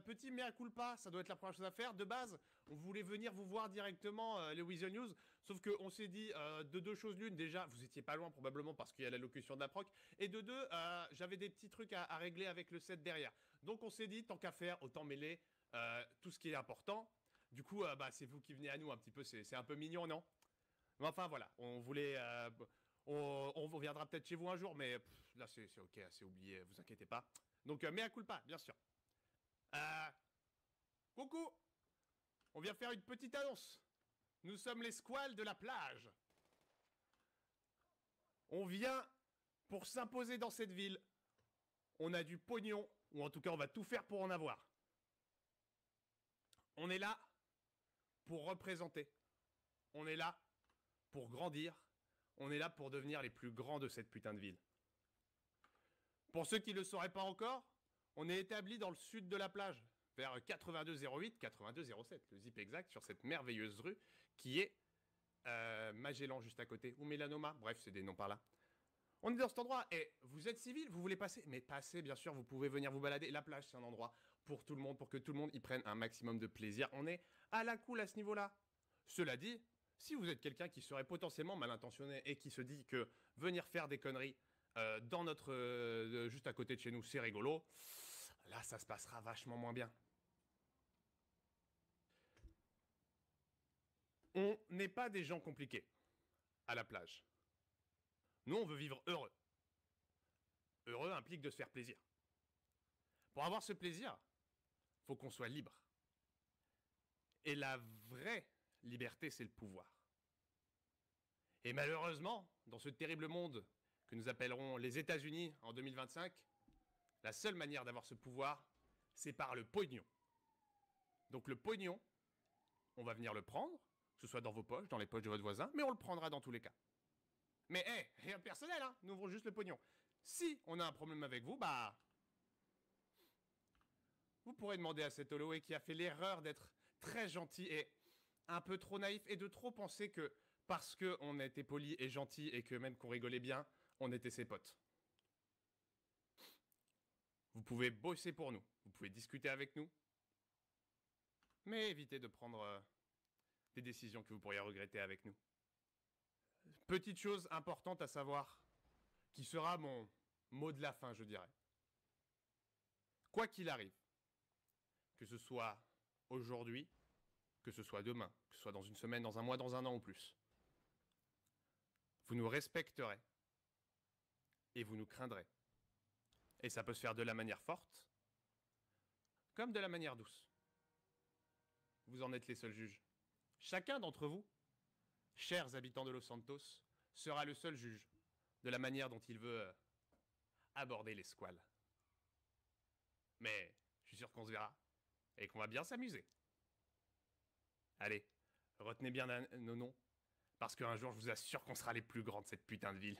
petit mea culpa, ça doit être la première chose à faire. De base, on voulait venir vous voir directement, les Weasel News, sauf qu'on s'est dit de deux choses l'une. Déjà, vous étiez pas loin probablement parce qu'il y a l'allocution de la proc, et de deux, j'avais des petits trucs à régler avec le set derrière. Donc on s'est dit, tant qu'à faire, autant mêler tout ce qui est important. Du coup, bah, c'est vous qui venez à nous un petit peu, c'est un peu mignon, non? Mais enfin voilà, on voulait... on reviendra peut-être chez vous un jour, mais là c'est ok, c'est oublié, vous inquiétez pas. Donc mea culpa, bien sûr. Euh, Coucou, on vient faire une petite annonce. Nous sommes les squales de la plage. On vient pour s'imposer dans cette ville. On a du pognon, ou en tout cas on va tout faire pour en avoir. On est là pour représenter. On est là pour grandir. On est là pour devenir les plus grands de cette putain de ville. Pour ceux qui ne le sauraient pas encore, on est établi dans le sud de la plage, vers 8208, 8207, le zip exact, sur cette merveilleuse rue qui est Magellan juste à côté, ou Mélanoma, bref, c'est des noms par là. On est dans cet endroit, et vous êtes civil, vous voulez passer? Mais passez, bien sûr, vous pouvez venir vous balader. La plage, c'est un endroit pour tout le monde, pour que tout le monde y prenne un maximum de plaisir. On est à la cool à ce niveau-là. Cela dit, si vous êtes quelqu'un qui serait potentiellement mal intentionné et qui se dit que venir faire des conneries dans notre... juste à côté de chez nous, c'est rigolo, là, ça se passera vachement moins bien. On n'est pas des gens compliqués à la plage. Nous, on veut vivre heureux. Heureux implique de se faire plaisir. Pour avoir ce plaisir, faut qu'on soit libre. Et la vraie liberté, c'est le pouvoir. Et malheureusement, dans ce terrible monde que nous appellerons les États-Unis en 2025, la seule manière d'avoir ce pouvoir, c'est par le pognon. Donc le pognon, on va venir le prendre, que ce soit dans vos poches, dans les poches de votre voisin, mais on le prendra dans tous les cas. Mais hé, rien de personnel, hein, nous ouvrons juste le pognon. Si on a un problème avec vous, bah... vous pourrez demander à cet Holloway qui a fait l'erreur d'être très gentil et un peu trop naïf et de trop penser que parce qu'on était poli et gentil et que même qu'on rigolait bien, on était ses potes. Vous pouvez bosser pour nous, vous pouvez discuter avec nous, mais évitez de prendre des décisions que vous pourriez regretter avec nous. Petite chose importante à savoir, qui sera mon mot de la fin, je dirais. Quoi qu'il arrive, que ce soit aujourd'hui, que ce soit demain, que ce soit dans une semaine, dans un mois, dans un an ou plus, vous nous respecterez et vous nous craindrez. Et ça peut se faire de la manière forte, comme de la manière douce. Vous en êtes les seuls juges. Chacun d'entre vous, chers habitants de Los Santos, sera le seul juge de la manière dont il veut aborder les squales. Mais je suis sûr qu'on se verra et qu'on va bien s'amuser. Allez, retenez bien nos noms, parce qu'un jour je vous assure qu'on sera les plus grands de cette putain de ville.